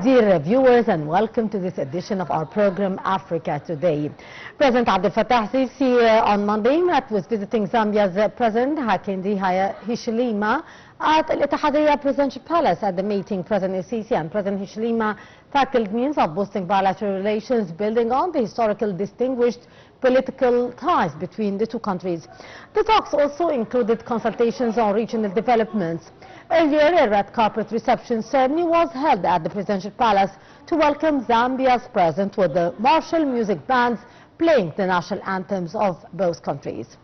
Dear viewers, and welcome to this edition of our program Africa Today. President Abdel Fattah Sisi on Monday met with visiting Zambia's President Hakainde Hichilema at Al-Ittihadiyya Presidential Palace. At the meeting, President Sisi and President Hichilema tackled means of boosting bilateral relations, building on the historical distinguished political ties between the two countries. The talks also included consultations on regional developments. Earlier, a red carpet reception ceremony was held at the Presidential Palace to welcome Zambia's president, with the martial music bands playing the national anthems of both countries.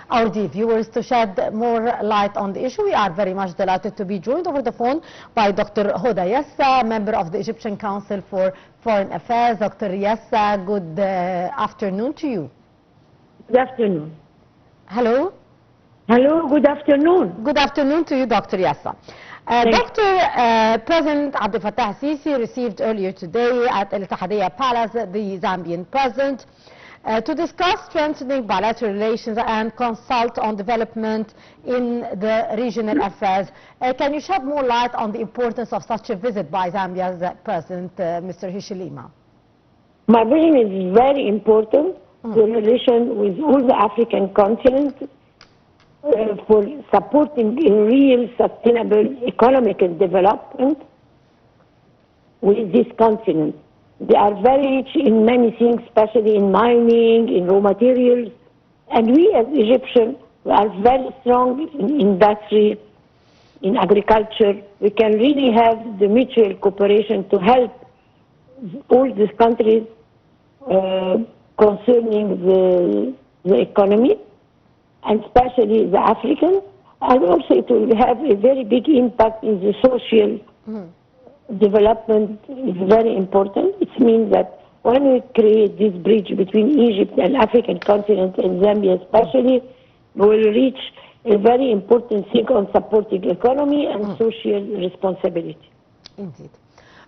Our dear viewers, to shed more light on the issue, we are very much delighted to be joined over the phone by Dr. Hoda Yassa, member of the Egyptian Council for Foreign Affairs. Dr. Yassa, good afternoon to you. Good afternoon. Hello. Hello, good afternoon. Good afternoon to you, Dr. Yassa. President Abdel Fattah Sisi received earlier today at Al-Ittihadiyya Palace the Zambian president to discuss strengthening bilateral relations and consult on development in the regional affairs. Can you shed more light on the importance of such a visit by Zambia's president, Mr. Hichilema? My vision is very important, the relation with all the African continent, for supporting a real sustainable economic development with this continent. They are very rich in many things, especially in mining, in raw materials, and we as Egyptians are very strong in industry, in agriculture. We can really have the mutual cooperation to help all these countries concerning the economy, and especially the African, and also it will have a very big impact in the social development. Is very important. It means that when we create this bridge between Egypt and African continent, and Zambia especially, we will reach a very important thing on supporting economy and social responsibility. Indeed.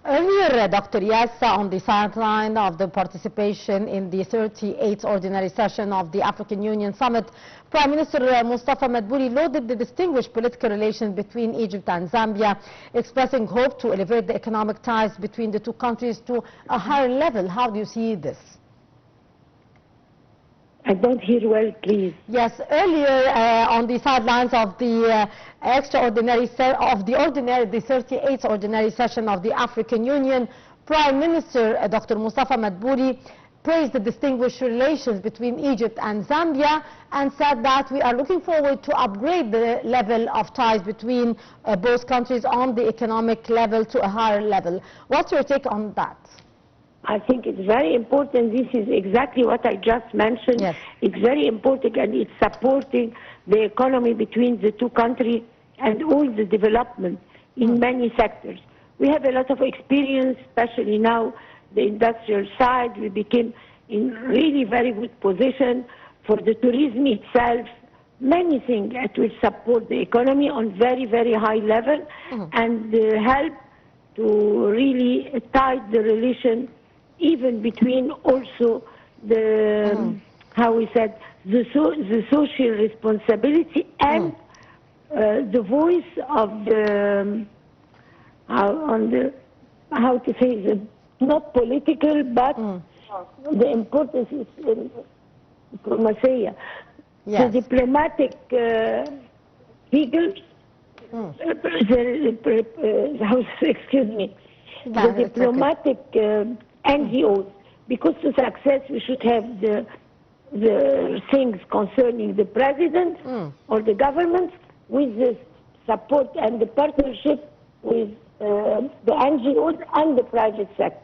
Earlier, Dr. Yassa, on the sideline of the participation in the 38th Ordinary Session of the African Union Summit, Prime Minister Mustafa Madbouli lauded the distinguished political relations between Egypt and Zambia, expressing hope to elevate the economic ties between the two countries to a higher level. How do you see this? I don't hear well, please. Yes, earlier on the sidelines of the the 38th Ordinary Session of the African Union, Prime Minister Dr. Mustafa Madbouli praised the distinguished relations between Egypt and Zambia and said that we are looking forward to upgrade the level of ties between both countries on the economic level to a higher level. What's your take on that? I think it's very important. This is exactly what I just mentioned. Yes. It's very important, and it's supporting the economy between the two countries and all the development in many sectors. We have a lot of experience, especially now the industrial side. We became in really very good position for the tourism itself. Many things that will support the economy on very, very high level and help to really tie the relation even between also the, how we said, the social responsibility and the voice of the, how to say, the, not political, but the importance is diplomacy. Yes. The diplomatic figures, excuse me, the diplomatic NGOs, because to success we should have the things concerning the president or the government with the support and the partnership with the NGOs and the private sector.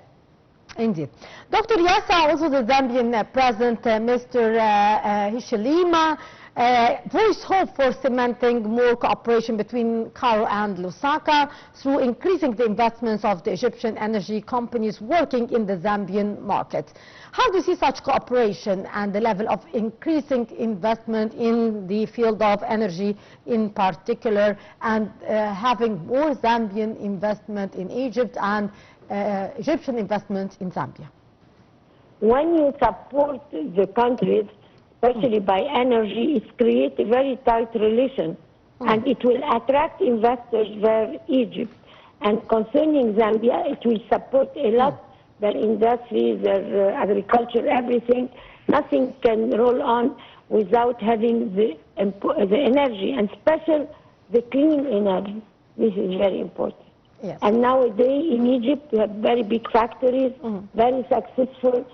Indeed. Dr. Yassa, also the Zambian President, Mr. Hichilema, voiced hope for cementing more cooperation between Cairo and Lusaka through increasing the investments of the Egyptian energy companies working in the Zambian market. How do you see such cooperation and the level of increasing investment in the field of energy in particular, and having more Zambian investment in Egypt and Egyptian investment in Zambia? When you support the countries, especially by energy, it creates a very tight relation, and it will attract investors where Egypt And concerning Zambia, it will support a lot their industry, their agriculture, everything. Nothing can roll on without having the energy, and especially the clean energy. This is very important. Yes. And nowadays in Egypt, we have very big factories, very successful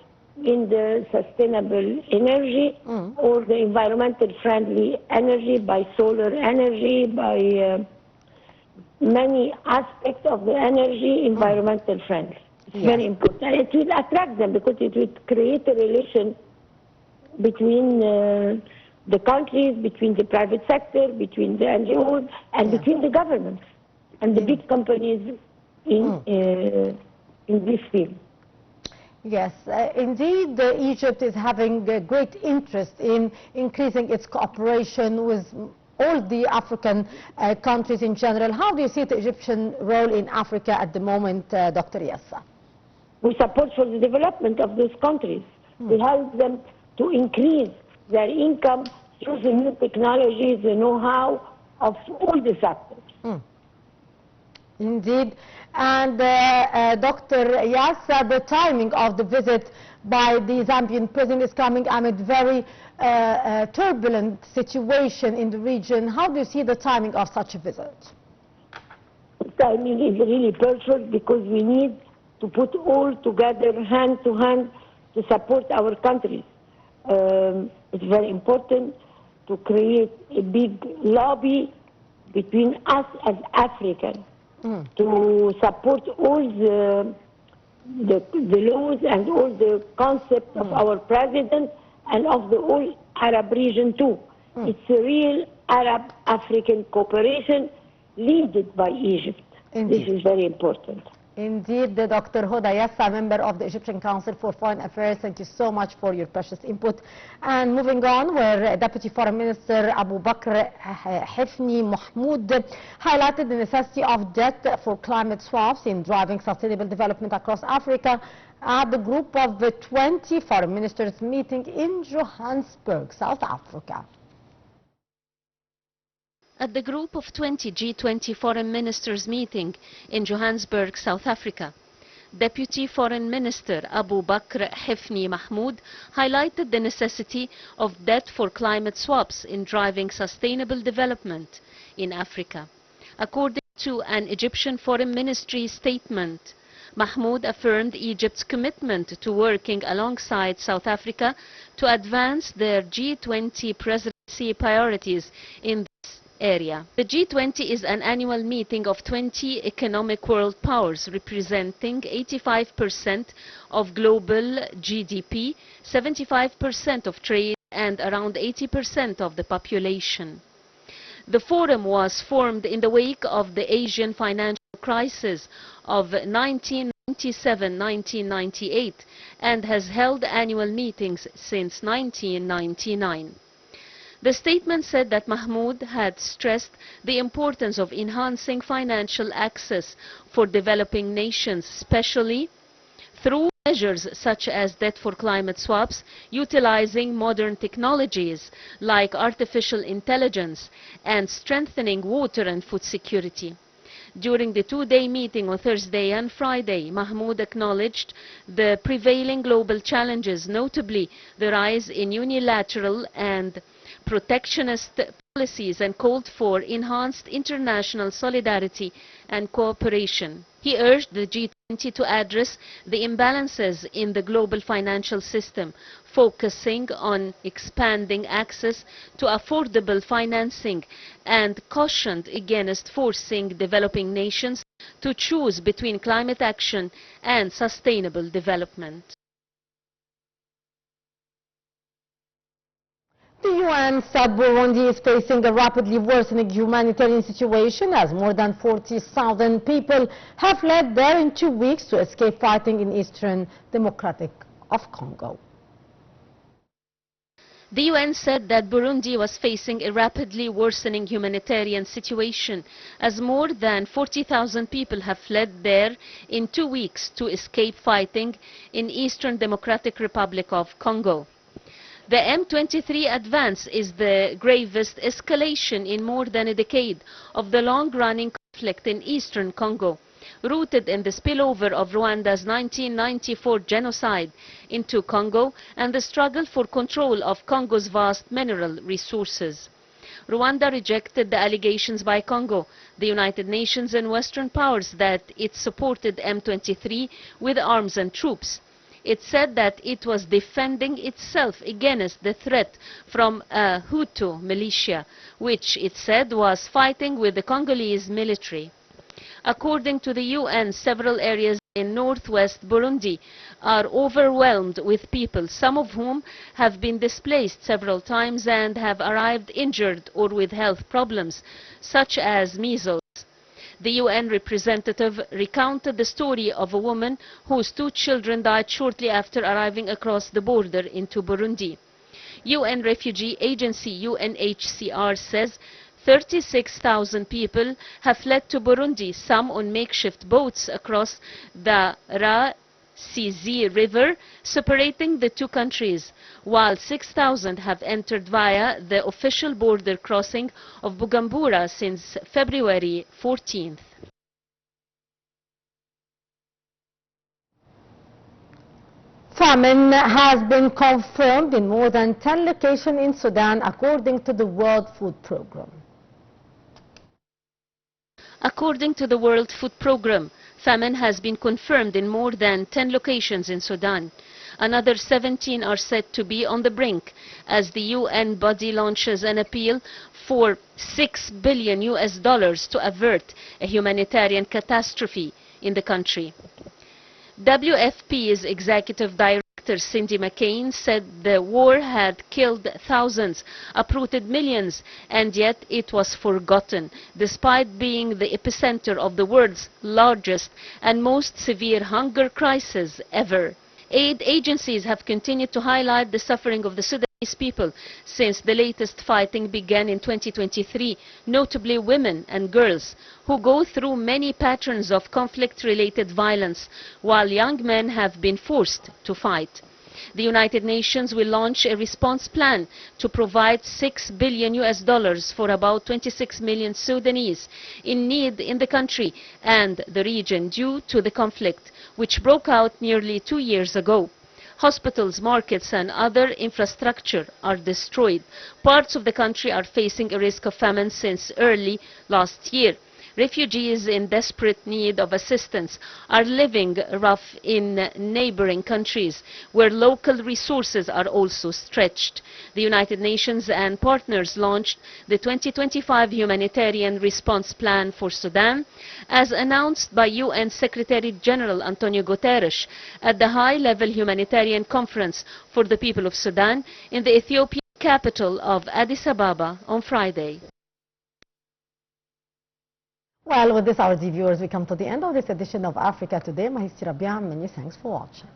in the sustainable energy or the environmental friendly energy, by solar energy, by many aspects of the energy, environmental friendly. It's very important. And it will attract them because it will create a relation between the countries, between the private sector, between the NGOs, and between the governments and the big companies in this field. Yes, indeed, Egypt is having a great interest in increasing its cooperation with all the African countries in general. How do you see the Egyptian role in Africa at the moment, Dr. Yassa? We support for the development of those countries. We help them to increase their income through the new technologies, the know-how of all the sectors. Indeed. And Dr. Yassa, the timing of the visit by the Zambian president is coming amid very turbulent situation in the region. How do you see the timing of such a visit? The timing is really perfect because we need to put all together, hand to hand, to support our countries. It's very important to create a big lobby between us as Africans to support all the laws and all the concepts of our president and of the whole Arab region too. It's a real Arab-African cooperation led by Egypt. Indeed. This is very important. Indeed, Dr. Hoda Yassa, member of the Egyptian Council for Foreign Affairs, thank you so much for your precious input. And moving on, where Deputy Foreign Minister Abu Bakr Hifni Mahmoud highlighted the necessity of debt for climate swaps in driving sustainable development across Africa at the Group of 20 Foreign Ministers meeting in Johannesburg, South Africa. At the Group of 20 G20 Foreign Ministers meeting in Johannesburg, South Africa, Deputy Foreign Minister Abu Bakr Hifni Mahmoud highlighted the necessity of debt for climate swaps in driving sustainable development in Africa. According to an Egyptian Foreign Ministry statement, Mahmoud affirmed Egypt's commitment to working alongside South Africa to advance their G20 presidency priorities in this area. The G20 is an annual meeting of 20 economic world powers representing 85% of global GDP, 75% of trade and around 80% of the population. The forum was formed in the wake of the Asian financial crisis of 1997-1998 and has held annual meetings since 1999. The statement said that Mahmoud had stressed the importance of enhancing financial access for developing nations, especially through measures such as debt for climate swaps, utilizing modern technologies like artificial intelligence, and strengthening water and food security. During the two-day meeting on Thursday and Friday, Mahmoud acknowledged the prevailing global challenges, notably the rise in unilateral and protectionist policies, and called for enhanced international solidarity and cooperation. He urged the G20 to address the imbalances in the global financial system, focusing on expanding access to affordable financing, and cautioned against forcing developing nations to choose between climate action and sustainable development. The UN said Burundi is facing a rapidly worsening humanitarian situation as more than 40,000 people have fled there in 2 weeks to escape fighting in Eastern Democratic of Congo. The UN said that Burundi was facing a rapidly worsening humanitarian situation as more than 40,000 people have fled there in 2 weeks to escape fighting in Eastern Democratic Republic of Congo. The M23 advance is the gravest escalation in more than a decade of the long-running conflict in eastern Congo, rooted in the spillover of Rwanda's 1994 genocide into Congo and the struggle for control of Congo's vast mineral resources. Rwanda rejected the allegations by Congo, the United Nations and Western powers that it supported M23 with arms and troops. It said that it was defending itself against the threat from a Hutu militia, which it said was fighting with the Congolese military. According to the UN, several areas in northwest Burundi are overwhelmed with people, some of whom have been displaced several times and have arrived injured or with health problems, such as measles. The UN representative recounted the story of a woman whose 2 children died shortly after arriving across the border into Burundi. UN Refugee Agency UNHCR says 36,000 people have fled to Burundi, some on makeshift boats across the Rusizi River, separating the 2 countries, while 6,000 have entered via the official border crossing of Bujumbura since February 14th. Famine has been confirmed in more than 10 locations in Sudan, according to the World Food Programme. According to the World Food Programme, famine has been confirmed in more than 10 locations in Sudan. Another 17 are said to be on the brink as the UN body launches an appeal for $6 billion to avert a humanitarian catastrophe in the country. WFP's Executive Director Cindy McCain said the war had killed thousands, uprooted millions, and yet it was forgotten, despite being the epicenter of the world's largest and most severe hunger crisis ever. Aid agencies have continued to highlight the suffering of the Sudanese people since the latest fighting began in 2023, notably women and girls, who go through many patterns of conflict-related violence, while young men have been forced to fight. The United Nations will launch a response plan to provide $6 billion for about 26 million Sudanese in need in the country and the region due to the conflict, which broke out nearly 2 years ago. Hospitals, markets and other infrastructure are destroyed. Parts of the country are facing a risk of famine since early last year. Refugees in desperate need of assistance are living rough in neighboring countries, where local resources are also stretched. The United Nations and partners launched the 2025 Humanitarian Response Plan for Sudan, as announced by UN Secretary General Antonio Guterres at the high-level humanitarian conference for the people of Sudan in the Ethiopian capital of Addis Ababa on Friday. Well, with this, our viewers, we come to the end of this edition of Africa Today. Mahisi Rabia, many thanks for watching.